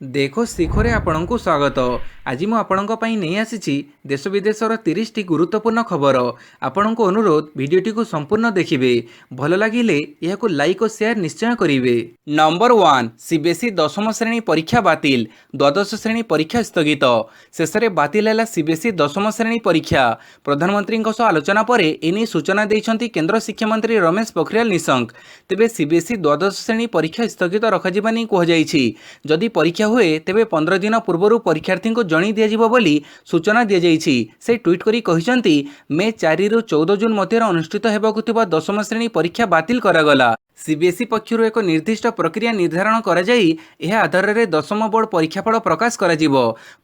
देखो ଶିଖରେ ଆପଣଙ୍କୁ ସ୍ୱାଗତ। ଆଜି ମୁଁ ଆପଣଙ୍କ ପାଇଁ ନେଇ ଆସିଛି ଦେଶ ବିଦେଶର 30ଟି ଗୁରୁତ୍ୱପୂର୍ଣ୍ଣ ଖବର। ଆପଣଙ୍କୁ ଅନୁରୋଧ ଭିଡ଼ିଓଟିକୁ ସମ୍ପୂର୍ଣ୍ଣ ଦେଖିବେ। ଭଲ ଲାଗିଲେ ଏହାକୁ ଲାଇକ୍ ଓ ସେୟାର ନିଶ୍ଚୟ କରିବେ। ନମ୍ବର 1 ସିବିଏସ୍ଇ ଦଶମ ଶ୍ରେଣୀ ପରୀକ୍ଷା ବାତିଲ, ଦ୍ୱାଦଶ ଶ୍ରେଣୀ ପରୀକ୍ଷା ସ୍ଥଗିତ। ଶେଷରେ ବାତିଲ ହେଲା ସିବିଏସ୍ଇ ଦଶମ ଶ୍ରେଣୀ ପରୀକ୍ଷା। ପ୍ରଧାନମନ୍ତ୍ରୀଙ୍କ ସହ ଆଲୋଚନା ପରେ ଏନେଇ ସୂଚନା ଦେଇଛନ୍ତି କେନ୍ଦ୍ର ଶିକ୍ଷାମନ୍ତ୍ରୀ ରମେଶ ପୋଖରିଆଲ ନିଶଙ୍କ। ତେବେ ସିବିଏସ୍ଇ ଦ୍ୱାଦଶ ଶ୍ରେଣୀ ପରୀକ୍ଷା ସ୍ଥଗିତ ରଖାଯିବା ନେଇ କୁହାଯାଇଛି। ଯଦି ପରୀକ୍ଷା ହୁଏ ତେବେ 15 ଦିନ ପୂର୍ବରୁ ପରୀକ୍ଷାର୍ଥୀଙ୍କୁ ଜଣାଇ ଦିଆଯିବ ବୋଲି ସୂଚନା ଦିଆଯାଇଛି। ସେ ଟ୍ୱିଟ୍ କରି କହିଛନ୍ତି, ମେ 4ରୁ 14 ଜୁନ୍ ମଧ୍ୟରେ ଅନୁଷ୍ଠିତ ହେବାକୁ ଥିବା ଦଶମ ଶ୍ରେଣୀ ପରୀକ୍ଷା ବାତିଲ କରାଗଲା। ସିବିଏସ୍ଇ ପକ୍ଷରୁ ଏକ ନିର୍ଦ୍ଦିଷ୍ଟ ପ୍ରକ୍ରିୟା ନିର୍ଦ୍ଧାରଣ କରାଯାଇ ଏହା ଆଧାରରେ ଦଶମ ବୋର୍ଡ ପରୀକ୍ଷାଫଳ ପ୍ରକାଶ କରାଯିବ।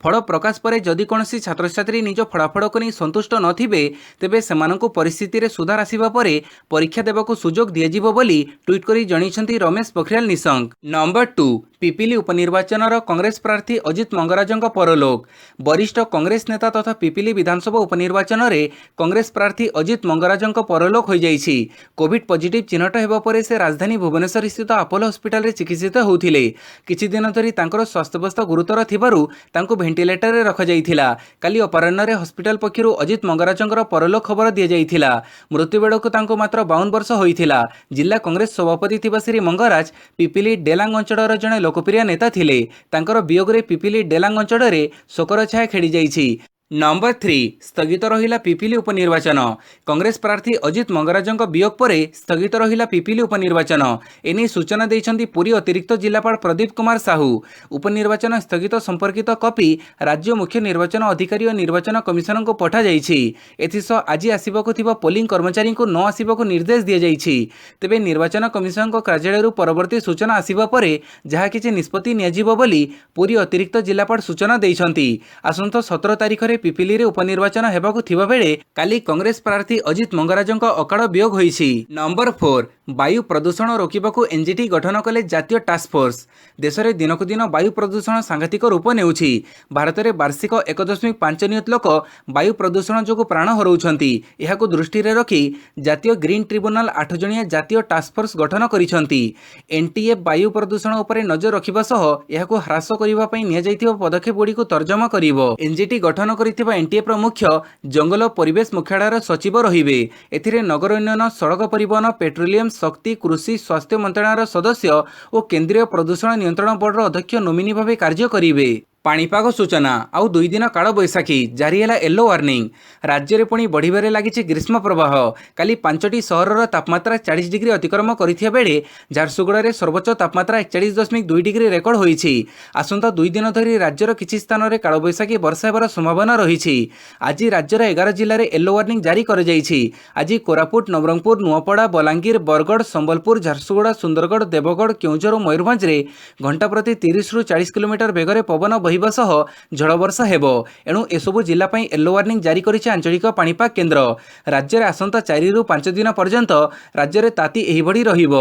ଫଳ ପ୍ରକାଶ ପରେ ଯଦି କୌଣସି ଛାତ୍ରଛାତ୍ରୀ ନିଜ ଫଳାଫଳକୁ ନେଇ ସନ୍ତୁଷ୍ଟ ନଥିବେ ତେବେ ସେମାନଙ୍କୁ ପରିସ୍ଥିତିରେ ସୁଧାର ଆସିବା ପରେ ପରୀକ୍ଷା ଦେବାକୁ ସୁଯୋଗ ଦିଆଯିବ ବୋଲି ଟ୍ୱିଟ୍ କରି ଜଣାଇଛନ୍ତି ରମେଶ ପୋଖରିଆଲ ନିଶଙ୍କ। ନମ୍ବର 2 ପିପିଲି ଉପନିର୍ବାଚନର କଂଗ୍ରେସ ପ୍ରାର୍ଥୀ ଅଜିତ ମଙ୍ଗରାଜଙ୍କ ପରଲୋକ। ବରିଷ୍ଠ କଂଗ୍ରେସ ନେତା ତଥା ପିପିଲି ବିଧାନସଭା ଉପନିର୍ବାଚନରେ କଂଗ୍ରେସ ପ୍ରାର୍ଥୀ ଅଜିତ ମଙ୍ଗରାଜଙ୍କ ପରଲୋକ ହୋଇଯାଇଛି। କୋଭିଡ୍ ପଜିଟିଭ୍ ଚିହ୍ନଟ ହେବା ପରେ ସେ ରାଜଧାନୀ ଭୁବନେଶ୍ୱର ସ୍ଥିତ ଆପୋଲୋ ହସ୍ପିଟାଲରେ ଚିକିତ୍ସିତ ହେଉଥିଲେ। କିଛି ଦିନ ଧରି ତାଙ୍କର ସ୍ୱାସ୍ଥ୍ୟାବସ୍ଥା ଗୁରୁତର ଥିବାରୁ ତାଙ୍କୁ ଭେଣ୍ଟିଲେଟରରେ ରଖାଯାଇଥିଲା। କାଲି ଅପରାହ୍ନରେ ହସ୍ପିଟାଲ ପକ୍ଷରୁ ଅଜିତ ମଙ୍ଗରାଜଙ୍କର ପରଲୋକ ଖବର ଦିଆଯାଇଥିଲା। ମୃତ୍ୟୁବେଳକୁ ତାଙ୍କୁ ମାତ୍ର 52 ବର୍ଷ ହୋଇଥିଲା। ଜିଲ୍ଲା କଂଗ୍ରେସ ସଭାପତି ଥିବା ଶ୍ରୀ ମଙ୍ଗରାଜ ପିପିଲି ଡେଲାଙ୍ଗ ଅଞ୍ଚଳର ଜଣେ ଲୋକପ୍ରିୟ ନେତା ଥିଲେ। ତାଙ୍କର ବିୟୋଗରେ ପିପିଲି ଡେଲାଙ୍ଗ ଅଞ୍ଚଳରେ ଶୋକର ଛାୟା ଖେଳିଯାଇଛି। ନମ୍ବର 3 ସ୍ଥଗିତ ରହିଲା ପିପିଲି ଉପନିର୍ବାଚନ। କଂଗ୍ରେସ ପ୍ରାର୍ଥୀ ଅଜିତ ମଙ୍ଗରାଜଙ୍କ ବିୟୋଗ ପରେ ସ୍ଥଗିତ ରହିଲା ପିପିଲି ଉପନିର୍ବାଚନ। ଏନେଇ ସୂଚନା ଦେଇଛନ୍ତି ପୁରୀ ଅତିରିକ୍ତ ଜିଲ୍ଲାପାଳ ପ୍ରଦୀପ କୁମାର ସାହୁ। ଉପନିର୍ବାଚନ ସ୍ଥଗିତ ସମ୍ପର୍କିତ କପି ରାଜ୍ୟ ମୁଖ୍ୟ ନିର୍ବାଚନ ଅଧିକାରୀ ଓ ନିର୍ବାଚନ କମିଶନଙ୍କୁ ପଠାଯାଇଛି। ଏଥିସହ ଆଜି ଆସିବାକୁ ଥିବା ପୋଲିଂ କର୍ମଚାରୀଙ୍କୁ ନ ଆସିବାକୁ ନିର୍ଦ୍ଦେଶ ଦିଆଯାଇଛି। ତେବେ ନିର୍ବାଚନ କମିଶନଙ୍କ କାର୍ଯ୍ୟାଳୟରୁ ପରବର୍ତ୍ତୀ ସୂଚନା ଆସିବା ପରେ ଯାହା କିଛି ନିଷ୍ପତ୍ତି ନିଆଯିବ ବୋଲି ପୁରୀ ଅତିରିକ୍ତ ଜିଲ୍ଲାପାଳ ସୂଚନା ଦେଇଛନ୍ତି। ଆସନ୍ତା 17 ତାରିଖରେ ପିପିଲିରେ ଉପନିର୍ବାଚନ ହେବାକୁ ଥିବା ବେଳେ କାଲି କଂଗ୍ରେସ ପ୍ରାର୍ଥୀ ଅଜିତ ମଙ୍ଗରାଜଙ୍କ ଅକାଳ ବିୟୋଗ ହୋଇଛି। ନମ୍ବର 4 ବାୟୁ ପ୍ରଦୂଷଣ ରୋକିବାକୁ ଏନ୍ଜିଟି ଗଠନ କଲେ ଜାତୀୟ ଟାସ୍କଫୋର୍ସ। ଦେଶରେ ଦିନକୁ ଦିନ ବାୟୁ ପ୍ରଦୂଷଣ ସାଂଘାତିକ ରୂପ ନେଉଛି। ଭାରତରେ ବାର୍ଷିକ 1.5 ନିୟୁତ ଲୋକ ବାୟୁ ପ୍ରଦୂଷଣ ଯୋଗୁଁ ପ୍ରାଣ ହରାଉଛନ୍ତି। ଏହାକୁ ଦୃଷ୍ଟିରେ ରଖି ଜାତୀୟ ଗ୍ରୀନ୍ ଟ୍ରିବ୍ୟୁନାଲ 8 ଜଣିଆ ଜାତୀୟ ଟାସ୍କଫୋର୍ସ ଗଠନ କରିଛନ୍ତି। ଏନ୍ଟିଏ ବାୟୁ ପ୍ରଦୂଷଣ ଉପରେ ନଜର ରଖିବା ସହ ଏହାକୁ ହ୍ରାସ କରିବା ପାଇଁ ନିଆଯାଇଥିବା ପଦକ୍ଷେପଗୁଡ଼ିକୁ ତର୍ଜମା କରିବ। ଏନ୍ଜିଟି ଗଠନ କରିଥିବା ଏନ୍ଟିଏର ମୁଖ୍ୟ ଜଙ୍ଗଲ ଓ ପରିବେଶ ମୁଖ୍ୟାଳୟର ସଚିବ ରହିବେ। ଏଥିରେ ନଗର ଉନ୍ନୟନ, ସଡ଼କ ପରିବହନ, ପେଟ୍ରୋଲିୟମ, ଶକ୍ତି, କୃଷି, ସ୍ୱାସ୍ଥ୍ୟ ମନ୍ତ୍ରଣାଳୟର ସଦସ୍ୟ ଓ କେନ୍ଦ୍ରୀୟ ପ୍ରଦୂଷଣ ନିୟନ୍ତ୍ରଣ ବୋର୍ଡର ଅଧ୍ୟକ୍ଷ ନୋମିନି ଭାବେ କାର୍ଯ୍ୟ କରିବେ। ପାଣିପାଗ ସୂଚନା ଆଉ 2 ଦିନ କାଳବୈଶାଖୀ ଜାରି ହେଲା ୟେଲୋ ୱାର୍ଣ୍ଣିଂ। ରାଜ୍ୟରେ ପୁଣି ବଢ଼ିବାରେ ଲାଗିଛି ଗ୍ରୀଷ୍ମ ପ୍ରବାହ। କାଲି 5ଟି ସହରର ତାପମାତ୍ରା 40 ଡିଗ୍ରୀ ଅତିକ୍ରମ କରିଥିବା ବେଳେ ଝାରସୁଗୁଡ଼ାରେ ସର୍ବୋଚ୍ଚ ତାପମାତ୍ରା 41.2 ଡିଗ୍ରୀ ରେକର୍ଡ ହୋଇଛି। ଆସନ୍ତା 2 ଦିନ ଧରି ରାଜ୍ୟର କିଛି ସ୍ଥାନରେ କାଳବୈଶାଖୀ ବର୍ଷା ହେବାର ସମ୍ଭାବନା ରହିଛି। ଆଜି ରାଜ୍ୟର 11 ଜିଲ୍ଲାରେ ୟେଲୋ ୱାର୍ଣ୍ଣିଂ ଜାରି କରାଯାଇଛି। ଆଜି କୋରାପୁଟ, ନବରଙ୍ଗପୁର, ନୂଆପଡ଼ା, ବଲାଙ୍ଗୀର, ବରଗଡ଼, ସମ୍ବଲପୁର, ଝାରସୁଗୁଡ଼ା, ସୁନ୍ଦରଗଡ଼, ଦେବଗଡ଼, କେଉଁଝର ଓ ମୟୂରଭଞ୍ଜରେ ଘଣ୍ଟା ପ୍ରତି 30ରୁ 40 କିଲୋମିଟର ବେଗରେ ପବନ ବହିବା ସହ ଝଡ଼ ବର୍ଷା ହେବ। ଏଣୁ ଏସବୁ ଜିଲ୍ଲା ପାଇଁ ୟେଲୋ ୱାର୍ଣ୍ଣିଂ ଜାରି କରିଛି ଆଞ୍ଚଳିକ ପାଣିପାଗ କେନ୍ଦ୍ର। ରାଜ୍ୟରେ ଆସନ୍ତା 4ରୁ 5 ଦିନ ପର୍ଯ୍ୟନ୍ତ ରାଜ୍ୟରେ ତାତି ଏହିଭଳି ରହିବ।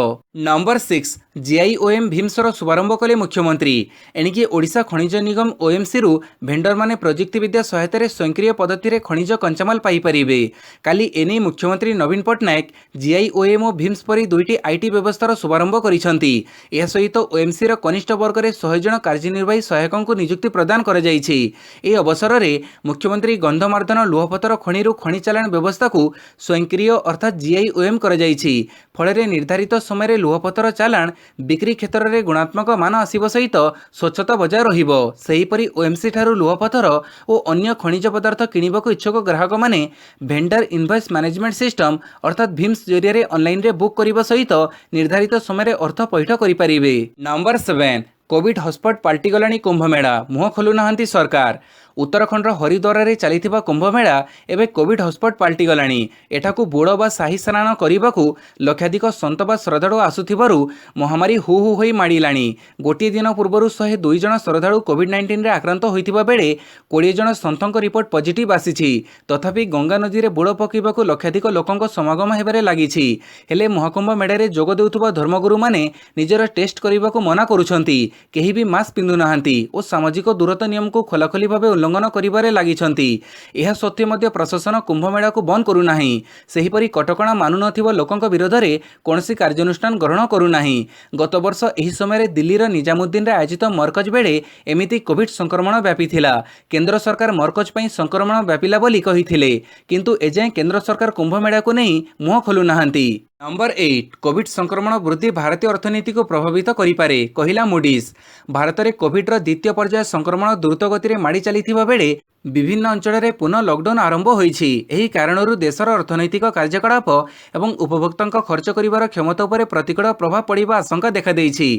ନମ୍ବର 6 ଜିଆଇଓଏମ୍ ଭିମ୍ସର ଶୁଭାରମ୍ଭ କଲେ ମୁଖ୍ୟମନ୍ତ୍ରୀ। ଏଣିକି ଓଡ଼ିଶା ଖଣିଜ ନିଗମ ଓଏମ୍ସିରୁ ଭେଣ୍ଡରମାନେ ପ୍ରଯୁକ୍ତିବିଦ୍ୟା ସହାୟତାରେ ସ୍ୱୟଂକ୍ରିୟ ପଦ୍ଧତିରେ ଖଣିଜ କଞ୍ଚାମାଲ ପାଇପାରିବେ। କାଲି ଏନେଇ ମୁଖ୍ୟମନ୍ତ୍ରୀ ନବୀନ ପଟ୍ଟନାୟକ ଜିଆଇଓଏମ୍ ଓ ଭିମ୍ସ ପରି 2ଟି ଆଇଟି ବ୍ୟବସ୍ଥାର ଶୁଭାରମ୍ଭ କରିଛନ୍ତି। ଏହା ସହିତ ଓଏମ୍ସିର କନିଷ୍ଠ ବର୍ଗରେ 100 ଜଣ କାର୍ଯ୍ୟନିର୍ବାହୀ ସହାୟକଙ୍କୁ ନିଯୁକ୍ତି ପ୍ରଦାନ କରାଯାଇଛି। ଏହି ଅବସରରେ ମୁଖ୍ୟମନ୍ତ୍ରୀ ଗନ୍ଧମାର୍ଦ୍ଦନ ଲୁହପଥର ଖଣିରୁ ଖଣି ଚାଲାଣ ବ୍ୟବସ୍ଥାକୁ ସ୍ୱୟଂକ୍ରିୟ ଅର୍ଥାତ୍ ଜିଆଇଓଏମ୍ କରାଯାଇଛି। ଫଳରେ ନିର୍ଦ୍ଧାରିତ ସମୟରେ ଲୁହପଥର ଚାଲାଣ ବିକ୍ରି କ୍ଷେତ୍ରରେ ଗୁଣାତ୍ମକ ମାନ ଆସିବା ସହିତ ସ୍ୱଚ୍ଛତା ବଜାୟ ରହିବ। ସେହିପରି ଓଏମ୍ସି ଠାରୁ ଲୁହପଥର ଓ ଅନ୍ୟ ଖଣିଜ ପଦାର୍ଥ କିଣିବାକୁ ଇଚ୍ଛୁକ ଗ୍ରାହକମାନେ ଭେଣ୍ଡର ଇନଭଏସ୍ ମ୍ୟାନେଜମେଣ୍ଟ ସିଷ୍ଟମ ଅର୍ଥାତ୍ ଭିମ୍ସ ଜରିଆରେ ଅନଲାଇନରେ ବୁକ୍ କରିବା ସହିତ ନିର୍ଦ୍ଧାରିତ ସମୟରେ ଅର୍ଥ ପୈଠ କରିପାରିବେ। ନମ୍ବର 7 କୋଭିଡ୍ ହଟସ୍ପଟ୍ ପାଲଟିଗଲାଣି କୁମ୍ଭମେଳା, ମୁହଁ ଖୋଲୁନାହାନ୍ତି ସରକାର। ଉତ୍ତରାଖଣ୍ଡର ହରିଦ୍ୱାରରେ ଚାଲିଥିବା କୁମ୍ଭମେଳା ଏବେ କୋଭିଡ୍ ହଟସ୍ପଟ୍ ପାଲଟିଗଲାଣି। ଏଠାକୁ ବୁଡ଼ ବା ସାହି ସ୍ନାନ କରିବାକୁ ଲକ୍ଷାଧିକ ସନ୍ଥ ବା ଶ୍ରଦ୍ଧାଳୁ ଆସୁଥିବାରୁ ମହାମାରୀ ହୁ ହୁ ହୋଇ ମାଡ଼ିଲାଣି। ଗୋଟିଏ ଦିନ ପୂର୍ବରୁ 102 ଜଣ ଶ୍ରଦ୍ଧାଳୁ କୋଭିଡ୍-19ରେ ଆକ୍ରାନ୍ତ ହୋଇଥିବା ବେଳେ 20 ଜଣ ସନ୍ଥଙ୍କ ରିପୋର୍ଟ ପଜିଟିଭ୍ ଆସିଛି। ତଥାପି ଗଙ୍ଗା ନଦୀରେ ବୁଡ଼ ପକାଇବାକୁ ଲକ୍ଷାଧିକ ଲୋକଙ୍କ ସମାଗମ ହେବାରେ ଲାଗିଛି। ହେଲେ ମହାକୁମ୍ଭ ମେଳାରେ ଯୋଗ ଦେଉଥିବା ଧର୍ମଗୁରୁମାନେ ନିଜର ଟେଷ୍ଟ କରିବାକୁ ମନା କରୁଛନ୍ତି। କେହି ବି ମାସ୍କ ପିନ୍ଧୁନାହାନ୍ତି ଓ ସାମାଜିକ ଦୂରତ୍ୱ ନିୟମକୁ ଖୋଲାଖୋଲି ଭାବେ ଉଲ୍ଲଂଘନ उल्लंघन करिबारे लागिछंती। ଏହା ସତ୍ତ୍ୱେ ମଧ୍ୟ ପ୍ରଶାସନ କୁମ୍ଭମେଳାକୁ ବନ୍ଦ କରୁନାହିଁ। ସେହିପରି କଟକଣା ମାନୁନଥିବା ଲୋକଙ୍କ ବିରୋଧରେ କୌଣସି କାର୍ଯ୍ୟାନୁଷ୍ଠାନ ଗ୍ରହଣ କରୁନାହିଁ। ଗତ ବର୍ଷ ଏହି ସମୟରେ ଦିଲ୍ଲୀର ନିଜାମୁଦ୍ଦିନରେ ଆୟୋଜିତ ମରକଜ ବେଳେ ଏମିତି କୋଭିଡ ସଂକ୍ରମଣ ବ୍ୟାପିଥିଲା। କେନ୍ଦ୍ର ସରକାର ମରକଜ ପାଇଁ ସଂକ୍ରମଣ ବ୍ୟାପିଲା ବୋଲି କହିଥିଲେ, କିନ୍ତୁ ଏଯାଏଁ କେନ୍ଦ୍ର ସରକାର କୁମ୍ଭମେଳାକୁ ନେଇ ମୁହଁ ଖୋଲୁନାହାନ୍ତି। ନମ୍ବର 8 କୋଭିଡ ସଂକ୍ରମଣ ବୃଦ୍ଧି ଭାରତୀୟ ଅର୍ଥନୀତିକୁ ପ୍ରଭାବିତ କରିପାରେ, କହିଲା ମୁଡିସ୍। ଭାରତରେ କୋଭିଡର ଦ୍ୱିତୀୟ ପର୍ଯ୍ୟାୟ ସଂକ୍ରମଣ ଦ୍ରୁତ ଗତିରେ ମାଡ଼ି ଚାଲିଥିବା ବେଳେ ବିଭିନ୍ନ ଅଞ୍ଚଳରେ ପୁନଃ ଲକଡାଉନ୍ ଆରମ୍ଭ ହୋଇଛି। ଏହି କାରଣରୁ ଦେଶର ଅର୍ଥନୈତିକ କାର୍ଯ୍ୟକଳାପ ଏବଂ ଉପଭୋକ୍ତାଙ୍କ ଖର୍ଚ୍ଚ କରିବାର କ୍ଷମତା ଉପରେ ପ୍ରତିକୂଳ ପ୍ରଭାବ ପଡ଼ିବା ଆଶଙ୍କା ଦେଖାଦେଇଛି।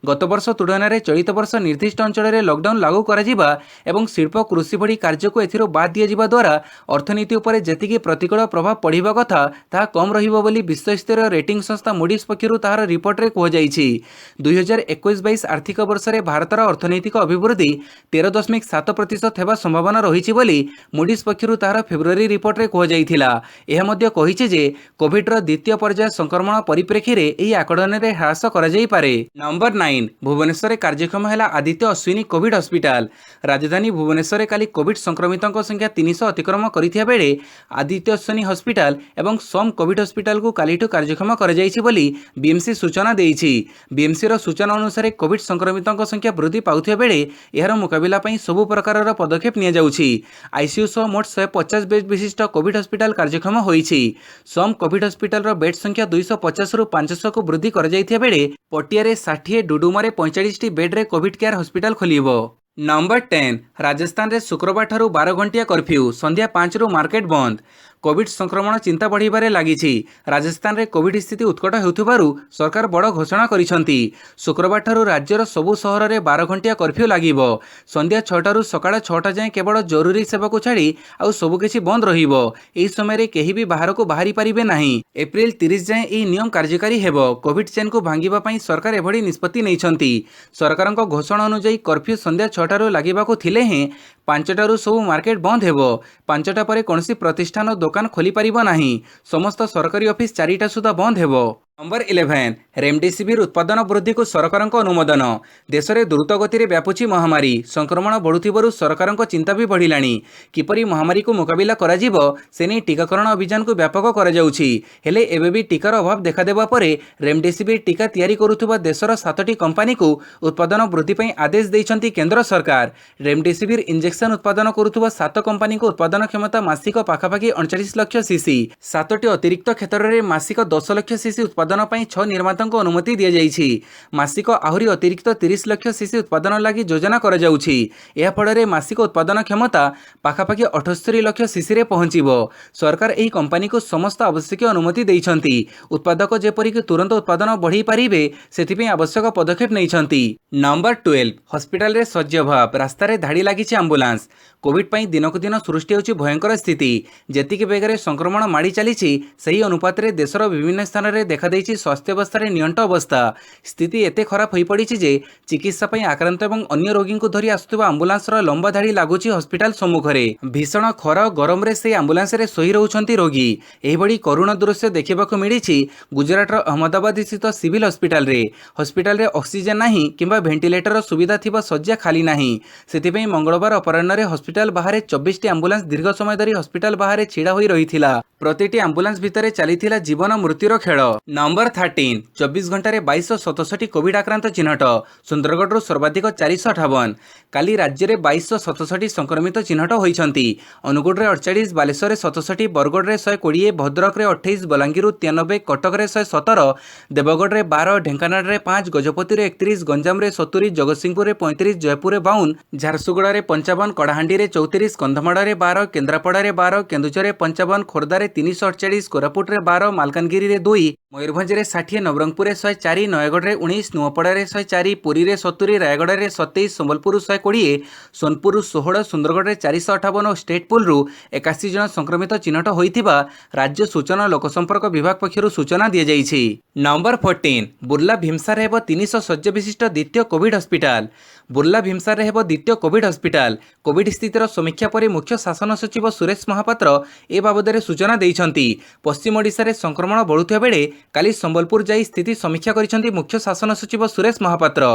ଗତବର୍ଷ ତୁଳନାରେ ଚଳିତ ବର୍ଷ ନିର୍ଦ୍ଦିଷ୍ଟ ଅଞ୍ଚଳରେ ଲକଡାଉନ୍ ଲାଗୁ କରାଯିବା ଏବଂ ଶିଳ୍ପ କୃଷି ଭଳି କାର୍ଯ୍ୟକୁ ଏଥିରୁ ବାଦ୍ ଦିଆଯିବା ଦ୍ୱାରା ଅର୍ଥନୀତି ଉପରେ ଯେତିକି ପ୍ରତିକୂଳ ପ୍ରଭାବ ପଡ଼ିବା କଥା ତାହା କମ୍ ରହିବ ବୋଲି ବିଶ୍ୱସ୍ତରୀୟ ରେଟିଂ ସଂସ୍ଥା ମୁଡିସ୍ ପକ୍ଷରୁ ତାହାର ରିପୋର୍ଟରେ କୁହାଯାଇଛି। 2021-22 ଆର୍ଥିକ ବର୍ଷରେ ଭାରତର ଅର୍ଥନୈତିକ ଅଭିବୃଦ୍ଧି 13.7% ହେବା ସମ୍ଭାବନା ରହିଛି ବୋଲି ମୁଡିସ୍ ପକ୍ଷରୁ ତାହାର ଫେବୃଆରୀ ରିପୋର୍ଟରେ କୁହାଯାଇଥିଲା। ଏହା ମଧ୍ୟ କହିଛି ଯେ କୋଭିଡର ଦ୍ୱିତୀୟ ପର୍ଯ୍ୟାୟ ସଂକ୍ରମଣ ପରିପ୍ରେକ୍ଷୀରେ ଏହି ଆକଳନରେ ହ୍ରାସ କରାଯାଇପାରେ। ନମ୍ବର 9 ଭୁବନେଶ୍ୱରରେ କାର୍ଯ୍ୟକ୍ଷମ ହେଲା ଆଦିତ୍ୟ ଅଶ୍ୱିନୀ କୋଭିଡ ହସ୍ପିଟାଲ। ରାଜଧାନୀ ଭୁବନେଶ୍ୱରରେ କାଲି କୋଭିଡ ସଂକ୍ରମିତଙ୍କ ସଂଖ୍ୟା 300 ଅତିକ୍ରମ କରିଥିବା ବେଳେ ଆଦିତ୍ୟ ଅଶ୍ୱିନୀ ହସ୍ପିଟାଲ ଏବଂ ସମ୍ କୋଭିଡ ହସ୍ପିଟାଲକୁ କାଲିଠୁ କାର୍ଯ୍ୟକ୍ଷମ କରାଯାଇଛି ବୋଲି ବିଏମ୍ସି ସୂଚନା ଦେଇଛି। ବିଏମ୍ସିର ସୂଚନା ଅନୁସାରେ କୋଭିଡ ସଂକ୍ରମିତଙ୍କ ସଂଖ୍ୟା ବୃଦ୍ଧି ପାଉଥିବା ବେଳେ ଏହାର ମୁକାବିଲା ପାଇଁ ସବୁ ପ୍ରକାରର ପଦକ୍ଷେପ ନିଆଯାଉଛି। ଆଇସିୟୁ ସହ ମୋଟ 150 ବେଡ୍ ବିଶିଷ୍ଟ କୋଭିଡ ହସ୍ପିଟାଲ କାର୍ଯ୍ୟକ୍ଷମ ହୋଇଛି। ସମ୍ କୋଭିଡ ହସ୍ପିଟାଲର ବେଡ୍ ସଂଖ୍ୟା 250ରୁ 500କୁ ବୃଦ୍ଧି କରାଯାଇଥିବା ବେଳେ ପଟିଆରେ 60, ଡୁଡୁମାରେ 45ଟି ବେଡ୍ରେ କୋଭିଡ କେୟାର ହସ୍ପିଟାଲ ଖୋଲିବ। ନମ୍ବର 10 ରାଜସ୍ଥାନରେ ଶୁକ୍ରବାର ଠାରୁ 12 ଘଣ୍ଟିଆ କର୍ଫ୍ୟୁ, ସନ୍ଧ୍ୟା 5ରୁ ମାର୍କେଟ ବନ୍ଦ। କୋଭିଡ ସଂକ୍ରମଣ ଚିନ୍ତା ବଢ଼ିବାରେ ଲାଗିଛି। ରାଜସ୍ଥାନରେ କୋଭିଡ ସ୍ଥିତି ଉତ୍କଟ ହେଉଥିବାରୁ ସରକାର ବଡ଼ ଘୋଷଣା କରିଛନ୍ତି। ଶୁକ୍ରବାର ଠାରୁ ରାଜ୍ୟର ସବୁ ସହରରେ 12 ଘଣ୍ଟିଆ କର୍ଫ୍ୟୁ ଲାଗିବ। ସନ୍ଧ୍ୟା 6ଟାରୁ ସକାଳ 6ଟା ଯାଏଁ କେବଳ ଜରୁରୀ ସେବାକୁ ଛାଡ଼ି ଆଉ ସବୁକିଛି ବନ୍ଦ ରହିବ। ଏହି ସମୟରେ କେହି ବି ବାହାରକୁ ବାହାରି ପାରିବେ ନାହିଁ। ଏପ୍ରିଲ 30 ଯାଏଁ ଏହି ନିୟମ କାର୍ଯ୍ୟକାରୀ ହେବ। କୋଭିଡ ଚେନ୍କୁ ଭାଙ୍ଗିବା ପାଇଁ ସରକାର ଏଭଳି ନିଷ୍ପତ୍ତି ନେଇଛନ୍ତି। ସରକାରଙ୍କ ଘୋଷଣା ଅନୁଯାୟୀ କର୍ଫ୍ୟୁ ସନ୍ଧ୍ୟା 6ଟାରୁ ଲାଗିବାକୁ ଥିଲେ ହେଁ 5ଟାରୁ ସବୁ ମାର୍କେଟ ବନ୍ଦ ହେବ। 5ଟା ପରେ କୌଣସି ପ୍ରତିଷ୍ଠାନ ଦୋକାନ ଖୋଲିପାରିବ ନାହିଁ। ସମସ୍ତ ସରକାରୀ ଅଫିସ 4ଟା ସୁଦ୍ଧା ବନ୍ଦ ହେବ। ନମ୍ବର 11 ରେମଡେସିଭିର ଉତ୍ପାଦନ ବୃଦ୍ଧିକୁ ସରକାରଙ୍କ ଅନୁମୋଦନ। ଦେଶରେ ଦ୍ରୁତ ଗତିରେ ବ୍ୟାପୁଛି ମହାମାରୀ। ସଂକ୍ରମଣ ବଢ଼ୁଥିବାରୁ ସରକାରଙ୍କ ଚିନ୍ତା ବି ବଢ଼ିଲାଣି। କିପରି ମହାମାରୀକୁ ମୁକାବିଲା କରାଯିବ ସେ ନେଇ ଟିକାକରଣ ଅଭିଯାନକୁ ବ୍ୟାପକ କରାଯାଉଛି। ହେଲେ ଏବେ ବି ଟିକାର ଅଭାବ ଦେଖାଦେବା ପରେ ରେମଡେସିଭିର ଟିକା ତିଆରି କରୁଥିବା ଦେଶର 7ଟି କମ୍ପାନୀକୁ ଉତ୍ପାଦନ ବୃଦ୍ଧି ପାଇଁ ଆଦେଶ ଦେଇଛନ୍ତି କେନ୍ଦ୍ର ସରକାର। ରେମଡେସିଭିର ଇଞ୍ଜେକ୍ସନ ଉତ୍ପାଦନ କରୁଥିବା 7 କମ୍ପାନୀଙ୍କ ଉତ୍ପାଦନ କ୍ଷମତା ମାସିକ ପାଖାପାଖି 39 ଲକ୍ଷ ସିସି। 7ଟି ଅତିରିକ୍ତ କ୍ଷେତ୍ରରେ ମାସିକ 10 ଲକ୍ଷ ସିସି ଉତ୍ପାଦନ ପାଇଁ 6 ନିର୍ମାତାଙ୍କୁ ଅନୁମତି ଦିଆଯାଇଛି। ମାସିକ ଆହୁରି ଅତିରିକ୍ତ 30 ଲକ୍ଷ ସିସି ଉତ୍ପାଦନ ଲାଗି ଯୋଜନା କରାଯାଉଛି। ଏହାଫଳରେ ମାସିକ ଉତ୍ପାଦନ କ୍ଷମତା ପାଖାପାଖି 78 ଲକ୍ଷ ସିସିରେ ପହଞ୍ଚିବ। ସରକାର ଏହି କମ୍ପାନୀକୁ ସମସ୍ତ ଆବଶ୍ୟକୀୟ ଅନୁମତି ଦେଇଛନ୍ତି। ଉତ୍ପାଦକ ଯେପରିକି ତୁରନ୍ତ ଉତ୍ପାଦନ ବଢ଼ାଇ ପାରିବେ ସେଥିପାଇଁ ଆବଶ୍ୟକ ପଦକ୍ଷେପ ନେଇଛନ୍ତି। ନମ୍ବର 12 ହସ୍ପିଟାଲରେ ଶଯ୍ୟା ଅଭାବ, ରାସ୍ତାରେ ଧାଡ଼ି ଲାଗିଛି ଆମ୍ବୁଲାନ୍ସ। କୋଭିଡ ପାଇଁ ଦିନକୁ ଦିନ ସୃଷ୍ଟି ହେଉଛି ଭୟଙ୍କର ସ୍ଥିତି। ଯେତିକି ବେଗରେ ସଂକ୍ରମଣ ମାଡ଼ି ଚାଲିଛି ସେହି ଅନୁପାତରେ ଦେଶର ବିଭିନ୍ନ ସ୍ଥାନରେ ଦେଖାଦେଇଛି ସ୍ୱାସ୍ଥ୍ୟାବସ୍ଥାରେ ନିଅଣ୍ଟ ଅବସ୍ଥା। ସ୍ଥିତି ଏତେ ଖରାପ ହୋଇପଡ଼ିଛି ଯେ ଚିକିତ୍ସା ପାଇଁ ଆକ୍ରାନ୍ତ ଏବଂ ଅନ୍ୟ ରୋଗୀଙ୍କୁ ଧରି ଆସୁଥିବା ଆମ୍ବୁଲାନ୍ସର ଲମ୍ବା ଧାଡ଼ି ଲାଗୁଛି ହସ୍ପିଟାଲ ସମ୍ମୁଖରେ। ଭୀଷଣ ଖରା ଓ ଗରମରେ ସେହି ଆମ୍ବୁଲାନ୍ସରେ ଶୋଇ ରହୁଛନ୍ତି ରୋଗୀ। ଏହିଭଳି କରୁଣ ଦୃଶ୍ୟ ଦେଖିବାକୁ ମିଳିଛି ଗୁଜରାଟର ଅହମ୍ମଦାବାଦ ସ୍ଥିତ ସିଭିଲ ହସ୍ପିଟାଲରେ। ହସ୍ପିଟାଲରେ ଅକ୍ସିଜେନ୍ ନାହିଁ କିମ୍ବା ଭେଣ୍ଟିଲେଟର ସୁବିଧା ଥିବା ଶଯ୍ୟା ଖାଲି ନାହିଁ। ସେଥିପାଇଁ ମଙ୍ଗଳବାର ଅପରାହ୍ନରେ ହସ୍ପିଟାଲ ବାହାରେ 24ଟି ଆମ୍ବୁଲାନ୍ସ ଦୀର୍ଘ ସମୟ ଧରି ହସ୍ପିଟାଲ ବାହାରେ ଛିଡ଼ା ହୋଇ ରହିଥିଲା। ପ୍ରତିଟି ଆମ୍ବୁଲାନ୍ସ ଭିତରେ ଚାଲିଥିଲା ଜୀବନ ମୃତ୍ୟୁର ଖେଳ। ନମ୍ବର 13 24 ଘଣ୍ଟାରେ 2267 କୋଭିଡ ଆକ୍ରାନ୍ତ ଚିହ୍ନଟ। ସୁନ୍ଦରଗଡ଼ରୁ ସର୍ବାଧିକ 458। କାଲି ରାଜ୍ୟରେ 2267 ସଂକ୍ରମିତ ଚିହ୍ନଟ ହୋଇଛନ୍ତି। ଅନୁଗୁଳରେ 48, ବାଲେଶ୍ୱରରେ 67, ବରଗଡ଼ରେ 120, ଭଦ୍ରକରେ 28, ବଲାଙ୍ଗୀରରୁ 93, କଟକରେ 117, ଦେବଗଡ଼ରେ 12, ଢେଙ୍କାନାଳରେ 5, ଗଜପତିରେ 31, ଗଞ୍ଜାମରେ 70, ଜଗତସିଂହପୁରରେ 35, ଜୟପୁରରେ 52, ଝାରସୁଗୁଡ଼ାରେ 55, କଳାହାଣ୍ଡିରେ 34, କନ୍ଧମାଳରେ 12, କେନ୍ଦ୍ରାପଡ଼ାରେ 12, କେନ୍ଦୁଝରରେ 55, ଖୋର୍ଦ୍ଧାରେ 348, କୋରାପୁଟରେ 12, ମାଲକାନଗିରିରେ 2, ମୟୂରଭଞ୍ଜରେ 60, ନବରଙ୍ଗପୁରରେ 104, ନୟାଗଡ଼ରେ 19, ନୂଆପଡ଼ାରେ 104, ପୁରୀରେ 70, ରାୟଗଡ଼ାରେ 27, ସମ୍ବଲପୁରରୁ 120, ସୋନପୁରରୁ 16, ସୁନ୍ଦରଗଡ଼ରେ 458 ଓ ଷ୍ଟେଟପୁଲରୁ 81 ଜଣ ସଂକ୍ରମିତ ଚିହ୍ନଟ ହୋଇଥିବା ରାଜ୍ୟ ସୂଚନା ଓ ଲୋକସମ୍ପର୍କ ବିଭାଗ ପକ୍ଷରୁ ସୂଚନା ଦିଆଯାଇଛି। ନମ୍ବର 14 ବୁର୍ଲା ଭୀମସାର ହେବ 300 ଶଯ୍ୟା ବିଶିଷ୍ଟ ଦ୍ୱିତୀୟ କୋଭିଡ ହସ୍ପିଟାଲ। बुर्ला भीमसार हेब द्वितीय कोविड हस्पिटाल। कोविड स्थितिर समीक्षा पर मुख्य शासन सचिव सुरेश महापात्र ए बाबद सूचना देइछंती। पश्चिम ओडिशा रे संक्रमण बढ़ुथिबा बेले काली संबलपुर जाई स्थिति समीक्षा करिसेंती मुख्य शासन सचिव सुरेश महापात्र।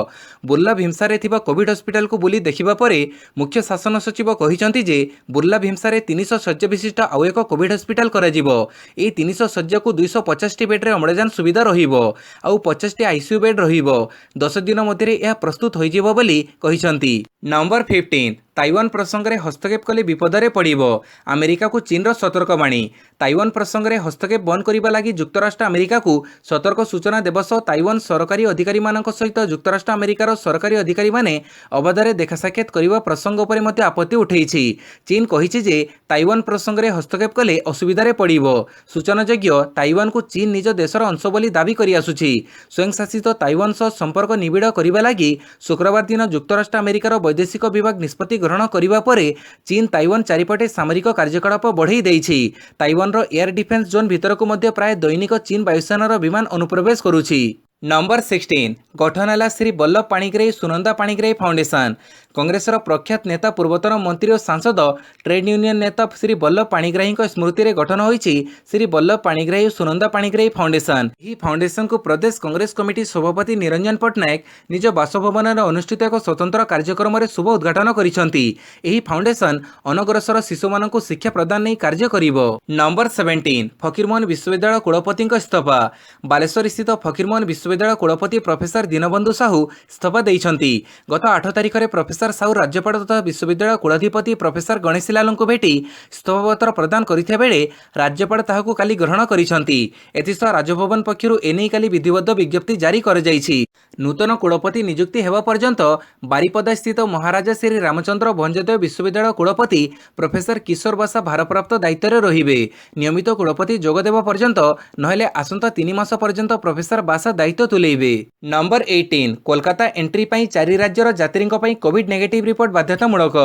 बुर्ला भीमसार थिबा कोविड हस्पिटाल को बुली देखिबा परे मुख्य शासन सचिव कहिसेंती जे बुर्ला भीमसार 300 शଯ୍ୟା विशिष्ट आउ एक कोविड हस्पिटाल करा जिवो। ए 300 शଯ୍ୟା को 250 टी बेड रे अम्लजान सुविधा रहिबो आउ 50 टी आईसीयू बेड रहिबो। 10 दिन मध्य यह प्रस्तुत हो जिवो बोली कहिसेंती। नंबर 15 ताइवान प्रसंग में हस्तक्षेप कले विपदरे पड़िबो। अमेरिका को चीन सतर्कवाणी। ताइवान प्रसंग में हस्तक्षेप बंद करने लगी युक्तराष्ट्र अमेरिका को सतर्क सूचना देव सह ताइवान सरकारी अधिकारी सहित युक्तराष्ट्र अमेरिकार सरकारी अधिकारी माने अबाधरे देखा साक्षात करने प्रसंग पर मध्य आपत्ति उठेछि। चीन कहिछि जे ताइवान प्रसंग में हस्तक्षेप कले असुविधारे पड़िबो। सूचनायोग्य ताइवान को चीन निज देशर अंश बोली दाबी करि आसुछि। स्वयंशासित ताइवान सह संपर्क निबिड़ करने लगी शुक्रवार दिन युक्तराष्ट्र अमेरिकार वैदेशिक विभाग निष्पत्ति ग्रहण करिबा परे चीन ताइवान चारिपटे सामरिक कार्यकलाप बढ़ाई देइछि। ताइवान रो एयर डिफेन्स जोन भितरकू मध्य प्राय दैनिक चीन वायुसेनार विमान अनुप्रवेश करुछि। नंबर 16 गठन है श्री वल्लभ पाणिग्राही सुनंदा पाणिग्राही फाउंडेशन। कांग्रेसर प्रख्यात नेता पूर्वतन मंत्री और सांसद ट्रेड यूनियन नेता श्री वल्लभ पाणिग्राही स्मृति में गठन होइछि श्री वल्लभ पाणिग्राही सुनंदा पाणिग्राही फाउंडेशन। यह फाउंडेशन को प्रदेश कांग्रेस कमिटी सभापति निरंजन पट्टनायक निज बासभवन में अनुष्ठित एक स्वतंत्र कार्यक्रम में शुभ उद्घाटन करिसेंती। एही फाउंडेशन अनग्रसर शिशु मानकु शिक्षा प्रदान नहीं कार्य करिवो। नंबर 17 फकीरमोहन विश्वविद्यालय कुलपति इस्तीफा। बालेश्वर स्थित फकीरमोहन विश्वविद्यालय कुलपति प्रोफेसर दीनबंधु साहू इस्तीफा देइछंती। गत 8 तारिख में प्रोफेसर साहू राज्यपाल तथा विश्वविद्यालय कुलाधिपति प्रोफेसर गणेश लाल को भेटी इस्तीफापत्र प्रदान करथिया बेले राज्यपाल ताहाकू काली ग्रहण करिसेंती। एथिसह राजभवन पक्षरु एनै काली विधिबद्ध विज्ञप्ति जारी कर जाइछि। नूतन कुलपति नियुक्ति हेबा पर्यंत बारिपदा स्थित महाराजा श्री रामचंद्र भंजदेव विश्वविद्यालय कुलपति प्रोफेसर किशोर बासा भारप्राप्त दायित्व में रहिबे। नियमित कुलपति जोगदेवा पर्यंत नहेले आसंता 3 मास पर्यंत प्रोफेसर बासा दायित्व तुलेइबे। नंबर 18 कोलकाता एंट्री पई 4 राज्यर यात्रींक पई कोविड नेगेटिव रिपोर्ट बाध्यतामूलक।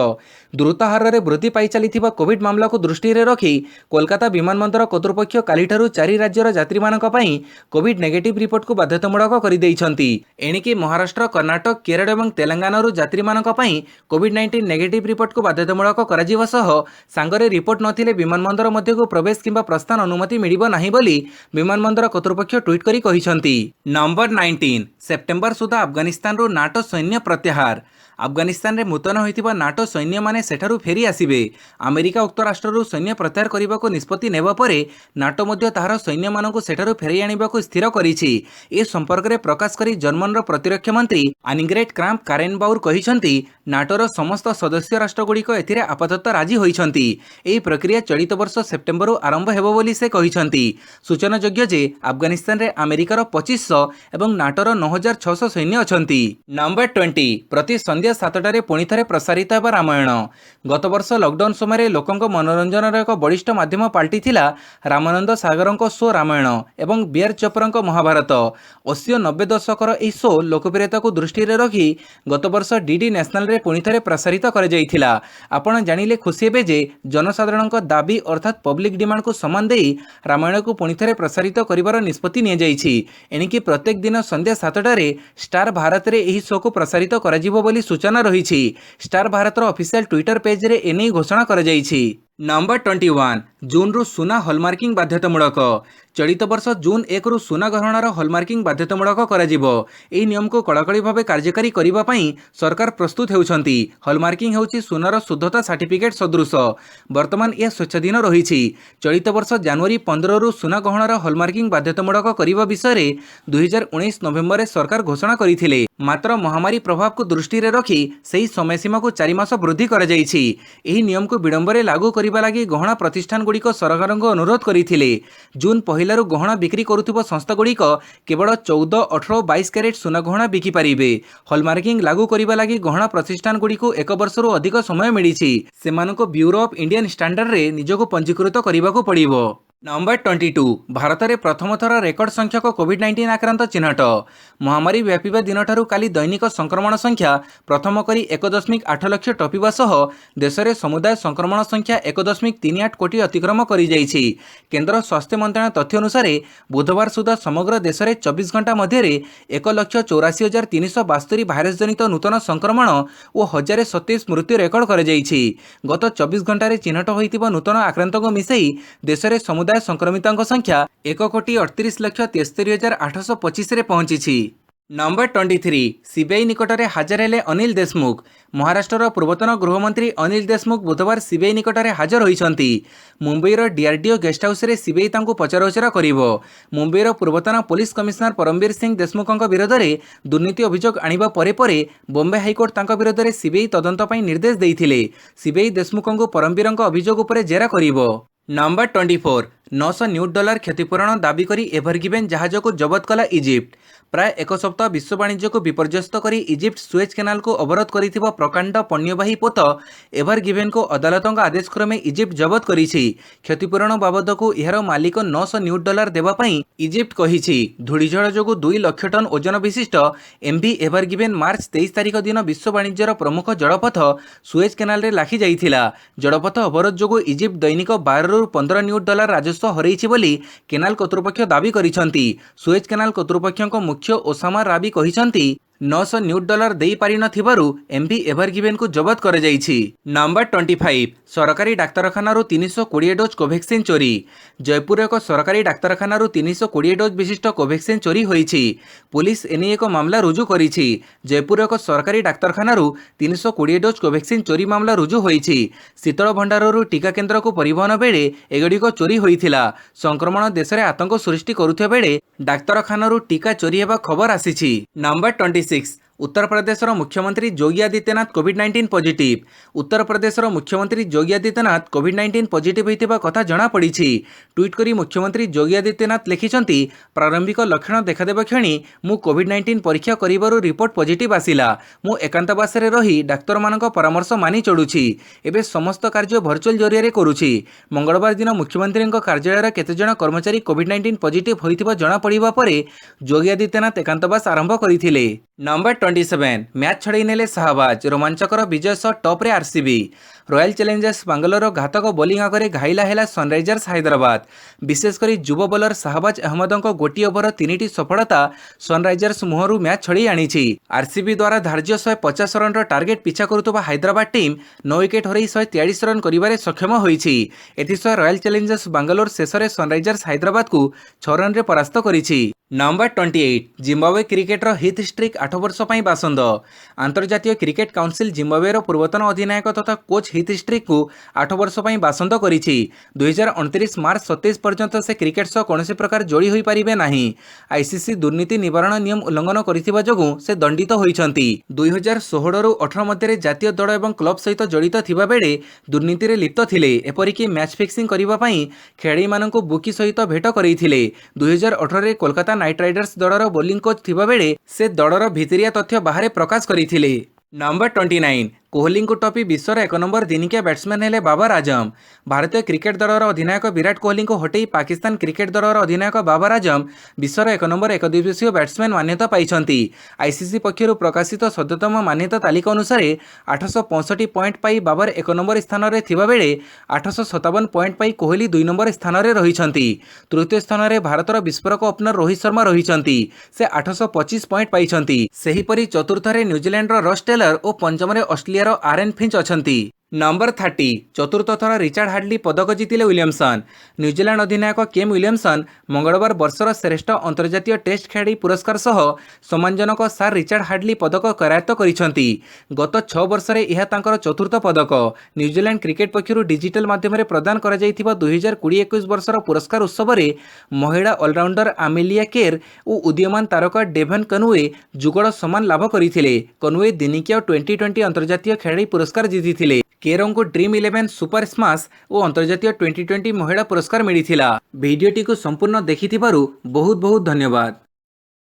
द्रुत हार में वृद्धि पाई चलिथिबा कोविड मामला को दृष्टि में रखी कोलकाता विमानबंदर कर्तृपक्ष कालीठारू 4 राज्यर यात्री मानक पई कोविड नेगेटिव रिपोर्ट को बाध्यतामूलक कर देइछंती। एणिकी महाराष्ट्र कर्नाटक केरल और तेलंगाना यात्री मानक पई कोविड-19 नेगेटिव रिपोर्ट को बाध्यतामूलक कराजिबा सह सांगरे रिपोर्ट नथिले विमानबंदर मध्य को प्रवेश किंबा प्रस्थान अनुमति मिलिबो नाही बोली विमानबंदर कर्तृपक्ष ट्वीट करी कहिसंती। नंबर 19 सेप्टेम्बर सुधा अफगानिस्तान रो नाटो सैन्य प्रत्याहार। अफगानिस्तान रे मुतयन होइतिबा नाटो सैन्य माने सेठारु फेरी आसिबे। अमेरिका उक्त राष्ट्ररु सैन्य प्रत्याहार करबाको निष्पत्ति नेबा परे नाटो मध्य ताहार सैन्य मानकु सेठारु फेरी आनिबाको स्थिर करिछि। ए संपर्क रे प्रकाश करी जर्मन रो प्रतिरक्षा मंत्री आनिग्रेट क्राम्प कारेनबाउर कहिसंती नाटोर समस्त सदस्य राष्ट्रगुड़िक एथिरे आपाततः राजी होइछंती। एही प्रक्रिया चलित वर्ष सेप्टेम्बर आरंभ हेबो बोली से कहिसंती। सूचनायोग्य जे अफगानिस्तान रे अमेरिकार 2500 एवं नाटोर 9600 सैन्य अछंती। नंबर 20 प्रति संध्या 7टारे पुणी थे प्रसारित होगा रामायण। गत वर्ष लॉकडाउन समय लोकों मनोरंजन एक बलिष्ठ माध्यम पाल्टी रामानंद सागर शो रामायण एवं बीआर चोप्रा महाभारत। 80-90 दशकर यह शो लोकप्रियता को दृष्टि में रखी गत वर्ष डीडी नेशनल रे पुणी थे प्रसारित कर आपण जानिले खुशी हे जे जनसाधारण दाबी अर्थात पब्लिक डिमांड को सम्मान दे रामायण को पुणी थे प्रसारित कर निष्पत्ति एणिकी प्रत्येक दिन संध्या 7टारे स्टार भारत रे यही शो को प्रसारित कर सूचना रही। Star Bharat official Twitter page रे एने घोषणा कर जाइछि। नंबर 21 जून रु सुना हॉलमार्किंग बाध्यतामूलक। चलित वर्ष जून 1 रु सुना गहणार हॉलमार्किंग बाध्यतामूलक कराजिबो। एही नियम को कड़ाकड़ी भाव कार्यकारी करिबा पई सरकार प्रस्तुत हेउछंती। हॉलमार्किंग हेउछि सुनार शुद्धता सर्टिफिकेट सदृश। वर्तमान यह स्वच्छाधीन रहिछि। चलित वर्ष जनवरी 15 रु सुना गहणार हॉलमार्किंग बाध्यतामूलक करिबा विषय 2019 नवेम्बर रे सरकार घोषणा करिथिले। मात्र महामारी प्रभाव को दृष्टि में रखी सही समय सीमा को 4 मास वृद्धि कर जाइछि। एही नियम को विलंबरे लागू करिबा लागि गहना प्रतिष्ठान गुड़िक सरकार को अनुरोध करथिले। जून 1 रु गहना बिक्री करुथिबा संस्था गुड़िक केवल 14, 18, 22 कैरेट सुना गहना बिकी पारिबे। हॉलमार्किंग लागू करिबा लागि गहना प्रतिष्ठान गुड़िक 1 वर्ष रु अधिक समय मिलिछि। सेमानको ब्यूरो ऑफ इंडियन स्टैंडर्ड रे निजको पंजीकृत करिबाको पड़िबो। नंबर 22 भारत में प्रथम थर रेकर्ड संख्यक कोविड-19 आक्रांत चिन्हट। महामारी व्यापीबा दिनठारु काली दैनिक संक्रमण संख्या प्रथम करी 1.8 लाख टपिबा सह देश में समुदाय संक्रमण संख्या 1.38 कोटी अतिक्रम करि जाइछि। केंद्र स्वास्थ्य मंत्रालय तथ्य अनुसार बुधवार सुधा समग्र देश में 24 घंटा मध्य 1,84,372 भाइरस जनित नूतन संक्रमण और 1,027 मृत्यु रेकर्ड कर गत 24 घंटे चिन्हट होइतिबा नूतन आक्रांत को मिसई देश में समुदाय संक्रमितों संख्या 1,38,73,825 पहुंची। नंबर 23 सीबीआई निकट में हाजर हेले अनिल देशमुख। महाराष्ट्र पूर्वतन गृहमंत्री अनिल देशमुख बुधवार सीबीआई निकट में हाजर होइछंती। मुंबईर डीआरडीओ गेस्ट हाउस रे सीबीआई तांको पचराउचरा करिवो। मुंबईर पूर्वतन पुलिस कमिशनर परमवीर सिंह देशमुखଙ୍କ विरोध में दुर्नीति अभियोग आनिबा परे परे बॉम्बे हाईकोर्ट तांको विरोध में सीबीआई तदंत पई निर्देश देइथिले। सीबीआई देशमुखଙ୍କୁ परमवीरଙ୍କ अभियोग उपरे जेरा करिवो। नंबर 24 $900 न्यूट क्षतिपूरण दाबी करी एभरगिवेन जहाज को जबत कला इजिप्ट। प्राय एक सप्ताह विश्व वाणिज्य को विपर्यस्त करी इजिप्ट सुएज केनाल को अवरोध करिथिबा प्रकांड पण्यवाही पोत एभरगिवेन को अदालतों आदेश क्रमे इजिप्ट जबत करिछि। क्षतिपूरण बाबद को यार मालिक $900 न्यूट देबा पई इजिप्ट कहिछि। धूड़ीझड़ जोगु 2 लाख टन ओजन विशिष्ट एमवी एभरगिवेन मार्च 23 तारिख दिन विश्व वाणिज्यर प्रमुख जड़पथ सुएज केनाल रे लाखि जाइथिला। जड़पथ अवरोध जोगु इजिप्ट दैनिक 12 ରୁ 15 न्यूट राजस्व हरैछि बोली केनाल कर्तृपक्ष दाबी करिसंती। सुएज केनाल कर्तृपक्षक मुख्य ओसामा राबी कहिसंती $900 न्यूट देई पारि नथिबारु एमवी एभरगिवेन को जबत कर जाइछि। नंबर 25 सरकारी डाक्तरखाना 320 डोज कोवैक्सीन चोरी। जयपुर एक सरकारी डाक्तरखाना 320 डोज विशिष्ट कोवैक्सीन चोरी होइछि। पुलिस एने एक मामला रुजु करिछि। जयपुर एक सरकारी डाक्तरखाना 320 डोज कोवैक्सीन चोरी मामला रुजु होइछि। शीतल भंडाररू टीका केन्द्र को परिवहन बेले एगुड़िक चोरी होइथिला। संक्रमण देश में आतंक सृष्टि करुथिबा बेले डाक्तरखाना टीका चोरी हेबा खबर आसिछि। नंबर 26 उत्तर प्रदेश मुख्यमंत्री योगी आदित्यनाथ कोविड-19 पॉजिटिव। उत्तर प्रदेश मुख्यमंत्री योगी आदित्यनाथ कोविड-19 पॉजिटिव होइतिबा कथा जना पड़ी। ट्वीट करी मुख्यमंत्री योगी आदित्यनाथ लिखिछंती प्रारंभिक लक्षण देखादेबा क्षणी मु कोविड-19 परीक्षा करिबारु रिपोर्ट पॉजिटिव आसिला। मु एकांतवास रे रही डाक्तर मानक परामर्श मानि चढुछि। एबे समस्त कार्य वर्चुअल जरिया रे करूछि। मंगलवार दिन मुख्यमंत्री कार्यालय केते जण कर्मचारी कोविड-19 पॉजिटिव होइतिबा जना पड़िबा परे योगी आदित्यनाथ एकांतवास आरंभ करथिले। नंबर 27 मैच छड़ाई नेले शाहबाज। रोमांचकर विजय सह टॉप रे आरसीबी। रॉयल चैलेंजर्स बांग्लोर घातक बोलिंग आगे घाइला है सनराइजर्स हैदराबाद। विशेषकर युव बोलर शाहबाज अहमद गोटी ओवर 3टी सफलता सनराइजर्स मुहरु मैच छड़ाई आनी। आरसीबी द्वारा धार्य 150 रन टार्गेट पिछा करुवा हैदराबाद टीम 9 विकेट हरई 143 रन कर सक्षम होइछि। एथिसह रॉयल चैलेंजर्स बांग्लोर शेष में सनराइजर्स हैदराबाद को 6 रन परास्त करिछि। नंबर 28 जिम्बाब्वे क्रिकेटर हिथ स्ट्रिक 8 वर्ष पई बासंद। अंतर्जातीय क्रिकेट काउंसिल जिम्बाब्वेर पूर्वतन अधिनायक तथा कोच हिथ स्ट्रिक को 8 वर्ष पई बासंद करिछि। 2029 मार्च 27 पर्यंत से क्रिकेट सह कौन प्रकार जोड़ी होई पारिबे नाही। आईसीसी दुर्नीति निवारण नियम उल्लंघन करिथिबा जोगु से दंडित होइछंती। 2016 ରୁ 18 मध्य जातीय दल एवं क्लब सहित जड़ित थिबा बेले दुर्नीति रे लिप्त थिले। एपरिकी मैच फिक्सिंग करिबा पई खेलाड़ी माननकु बुकी सहित भेट करैथिले। 2018 रे कोलकाता नाइट राइडर्स दलर बोलिंग कोच थिबा बेले से दलर भितरिया तथ्य बाहर प्रकाश करिथिले। नंबर 29 कोहली को टपी विश्वर 1 नंबर दिनिकिया बैट्समैन हेले बाबर आजम। भारतीय क्रिकेट दलर अधिनायक विराट कोहली को हटई पाकिस्तान क्रिकेट दलर अधिनायक बाबर आजम विश्वर 1 नंबर एक दिवसीय बैट्समैन मान्यता पाइछंती। आईसीसी पक्षर प्रकाशित सद्यतम मान्यता तालिका अनुसार 865 पॉइंट पाई बाबर 1 नंबर स्थान में थिबा बेले 857 पॉइंट पाई कोहली 2 नंबर स्थान में रहिछंती। तृतीय स्थान में भारतर विस्फोरक ओपनर रोहित शर्मा रहिछंती। से 825 पॉइंट पाइछंती। सेहीपरि चतुर्थ रे न्यूजीलैंडर रॉस टेलर और पंचम रे ऑस्ट्रेलिया आरएन फिंच अछंती। नंबर 30 चतुर्थ थर रिचार्ड हार्डली पदक जीतिले विलियमसन। न्यूजीलैंड अधिनायक केम विलियमसन मंगलवार वर्षर श्रेष्ठ अंतर्जातीय टेस्ट खेलाड़ी पुरस्कार सह सम्मानजनक सार रिचार्ड हार्डली पदक करायत्त करिसंती। गत 6 वर्ष रे यह तांकर चतुर्थ पदक। न्यूजीलैंड क्रिकेट पक्षरु डिजिटल माध्यम प्रदान करा जायथिबा 2020-21 वर्षर पुरस्कार उत्सव रे महिला ऑलराउंडर आमेलिया केर और उदीयमान तारका डेभन कनुए जुगड़ सम्मान लाभ करथिले। कनुए दिनिकिया 2020 अंतर्जातीय खेलाड़ी पुरस्कार जीतिथिले। केरों को ड्रीम 11 सुपर स्माश और अंतर्जातीय 2020 महिला पुरस्कार मिली। भिडियोटी को संपूर्ण देखि बहुत बहुत धन्यवाद।